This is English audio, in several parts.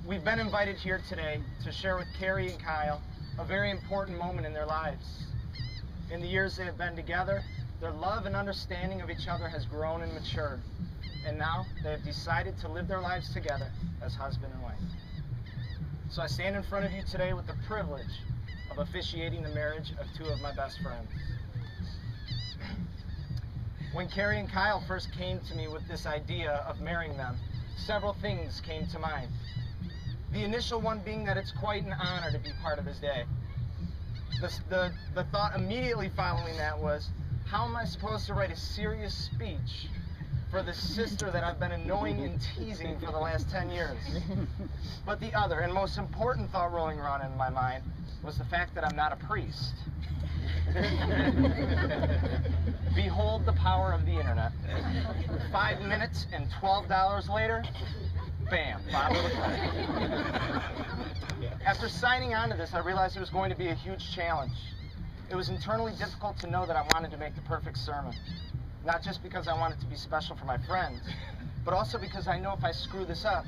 We've been invited here today to share with Carrie and Kyle a very important moment in their lives. In the years they have been together, their love and understanding of each other has grown and matured, and now they have decided to live their lives together as husband and wife. So I stand in front of you today with the privilege of officiating the marriage of two of my best friends. When Carrie and Kyle first came to me with this idea of marrying them, several things came to mind. The initial one being that it's quite an honor to be part of his day. The thought immediately following that was, how am I supposed to write a serious speech for the sister that I've been annoying and teasing for the last 10 years? But the other and most important thought rolling around in my mind was the fact that I'm not a priest. Behold the power of the internet. 5 minutes and $12 later, bam, Bob. After signing on to this, I realized it was going to be a huge challenge. It was internally difficult to know that I wanted to make the perfect sermon. Not just because I want it to be special for my friends, but also because I know if I screw this up,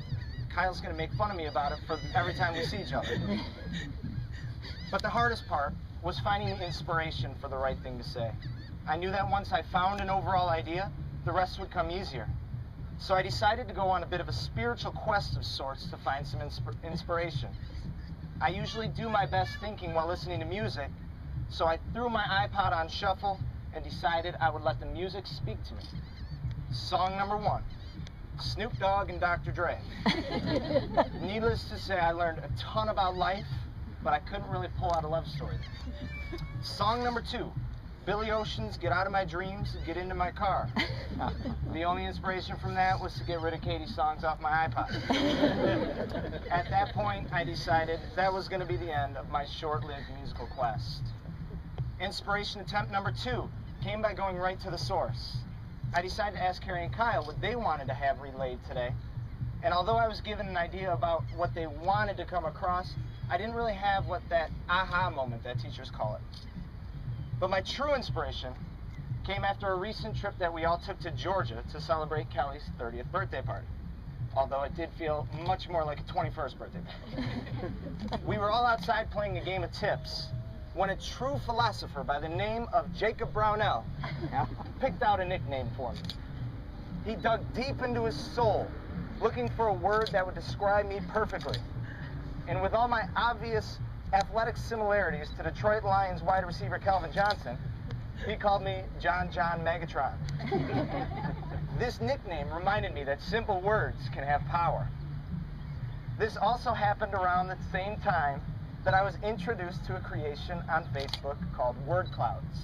Kyle's going to make fun of me about it for every time we see each other. But the hardest part was finding the inspiration for the right thing to say. I knew that once I found an overall idea, the rest would come easier. So I decided to go on a bit of a spiritual quest of sorts to find some inspiration. I usually do my best thinking while listening to music, so I threw my iPod on shuffle and decided I would let the music speak to me. Song number 1, Snoop Dogg and Dr. Dre. Needless to say, I learned a ton about life, but I couldn't really pull out a love story. Song number 2, Billy Ocean's Get Out of My Dreams and Get Into My Car. The only inspiration from that was to get rid of Katie's songs off my iPod. At that point, I decided that was going to be the end of my short-lived musical quest. Inspiration attempt number 2 came by going right to the source. I decided to ask Carrie and Kyle what they wanted to have relayed today. And although I was given an idea about what they wanted to come across, I didn't really have what that aha moment that teachers call it. But my true inspiration came after a recent trip that we all took to Georgia to celebrate Kelly's 30th birthday party. Although it did feel much more like a 21st birthday party. We were all outside playing a game of tips when a true philosopher by the name of Jacob Brownell picked out a nickname for me. He dug deep into his soul, looking for a word that would describe me perfectly. And with all my obvious athletic similarities to Detroit Lions wide receiver Calvin Johnson, he called me John Megatron. This nickname reminded me that simple words can have power. This also happened around the same time that I was introduced to a creation on Facebook called word clouds.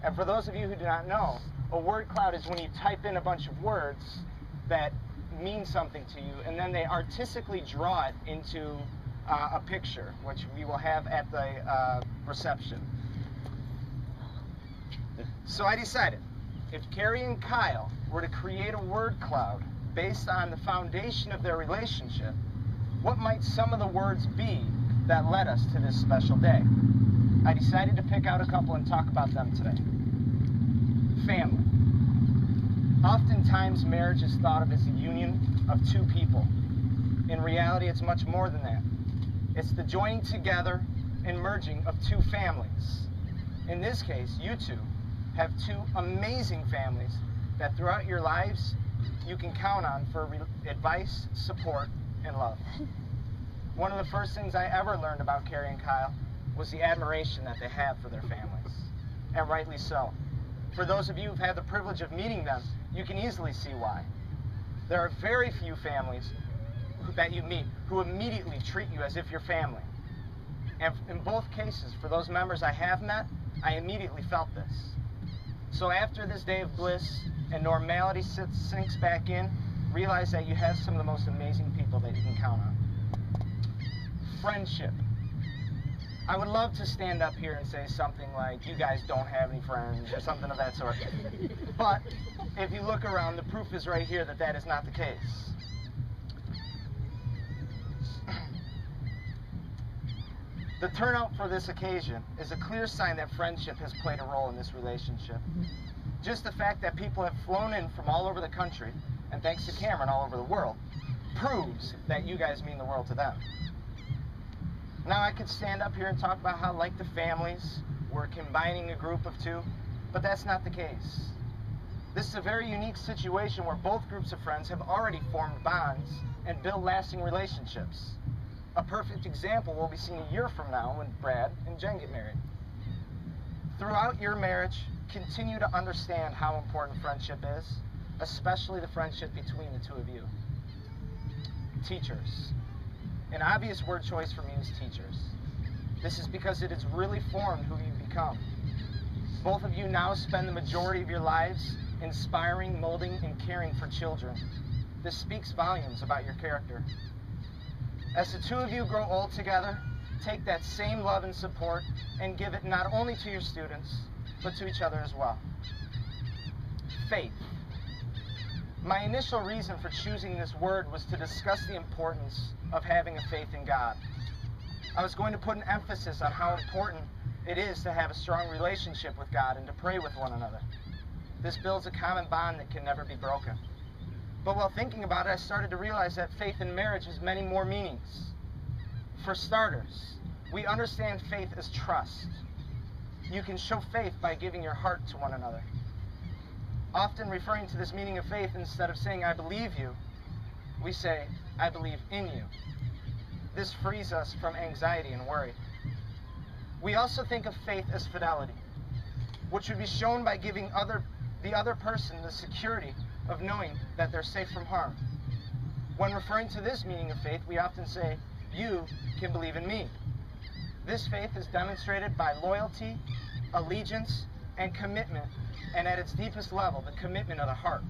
And for those of you who do not know, a word cloud is when you type in a bunch of words that mean something to you, and then they artistically draw it into a picture, which we will have at the reception. So I decided, if Carrie and Kyle were to create a word cloud based on the foundation of their relationship, what might some of the words be that led us to this special day? I decided to pick out a couple and talk about them today. Family. Oftentimes, marriage is thought of as a union of two people. In reality, it's much more than that. It's the joining together and merging of two families. In this case, you two have two amazing families that throughout your lives you can count on for advice, support, and love. One of the first things I ever learned about Carrie and Kyle was the admiration that they have for their families, and rightly so. For those of you who've had the privilege of meeting them, you can easily see why. There are very few families that you meet who immediately treat you as if you're family. And in both cases, for those members I have met, I immediately felt this. So after this day of bliss and normality sinks back in, realize that you have some of the most amazing people that you can count on. Friendship. I would love to stand up here and say something like, you guys don't have any friends, or something of that sort. But if you look around, the proof is right here that that is not the case. The turnout for this occasion is a clear sign that friendship has played a role in this relationship. Just the fact that people have flown in from all over the country, and thanks to Cameron, all over the world, proves that you guys mean the world to them. Now, I could stand up here and talk about how, like the families, we're combining a group of two, but that's not the case. This is a very unique situation where both groups of friends have already formed bonds and built lasting relationships. A perfect example will be seen a year from now when Brad and Jen get married. Throughout your marriage, continue to understand how important friendship is, especially the friendship between the two of you. Teachers. An obvious word choice for me is teachers. This is because it has really formed who you become. Both of you now spend the majority of your lives inspiring, molding, and caring for children. This speaks volumes about your character. As the two of you grow old together, take that same love and support and give it not only to your students, but to each other as well. Faith. My initial reason for choosing this word was to discuss the importance of having a faith in God. I was going to put an emphasis on how important it is to have a strong relationship with God and to pray with one another. This builds a common bond that can never be broken. But while thinking about it, I started to realize that faith in marriage has many more meanings. For starters, we understand faith as trust. You can show faith by giving your heart to one another. Often referring to this meaning of faith, instead of saying, I believe you, we say, I believe in you. This frees us from anxiety and worry. We also think of faith as fidelity, which would be shown by giving the other person the security of knowing that they're safe from harm. When referring to this meaning of faith, we often say, you can believe in me. This faith is demonstrated by loyalty, allegiance, and commitment, and at its deepest level, the commitment of the heart.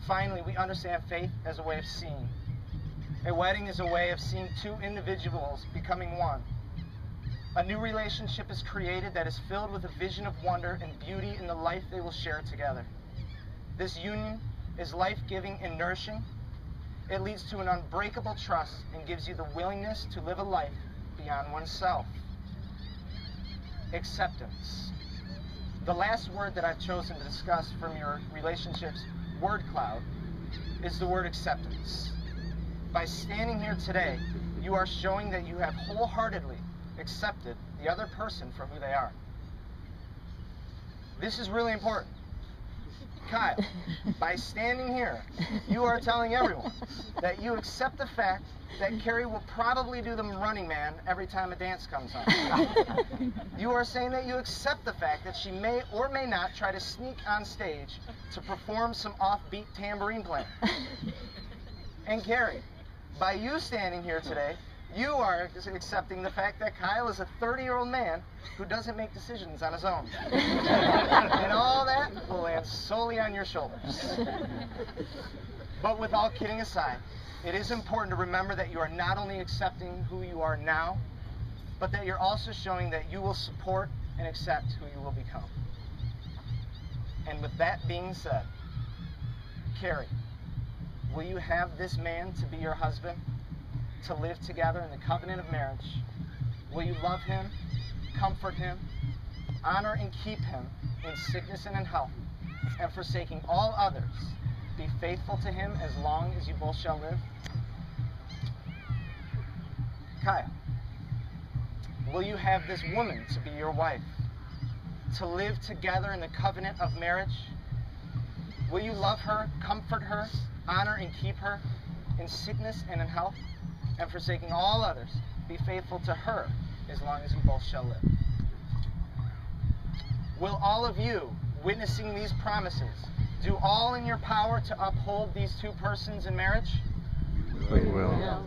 Finally, we understand faith as a way of seeing. A wedding is a way of seeing two individuals becoming one. A new relationship is created that is filled with a vision of wonder and beauty in the life they will share together. This union is life-giving and nourishing. It leads to an unbreakable trust and gives you the willingness to live a life beyond oneself. Acceptance. The last word that I've chosen to discuss from your relationship's word cloud is the word acceptance. By standing here today, you are showing that you have wholeheartedly accepted the other person for who they are. This is really important. Kyle, by standing here, you are telling everyone that you accept the fact that Carrie will probably do the running man every time a dance comes on. You are saying that you accept the fact that she may or may not try to sneak on stage to perform some offbeat tambourine playing. And Carrie, by you standing here today, you are accepting the fact that Kyle is a 30-year-old man who doesn't make decisions on his own. And all that will land solely on your shoulders. But with all kidding aside, it is important to remember that you are not only accepting who you are now, but that you're also showing that you will support and accept who you will become. And with that being said, Carrie, will you have this man to be your husband, to live together in the covenant of marriage? Will you love him, comfort him, honor and keep him in sickness and in health, and forsaking all others, be faithful to him as long as you both shall live? Kyle, will you have this woman to be your wife, to live together in the covenant of marriage? Will you love her, comfort her, honor and keep her in sickness and in health, and forsaking all others, be faithful to her as long as you both shall live? Will all of you, witnessing these promises, do all in your power to uphold these two persons in marriage? We will.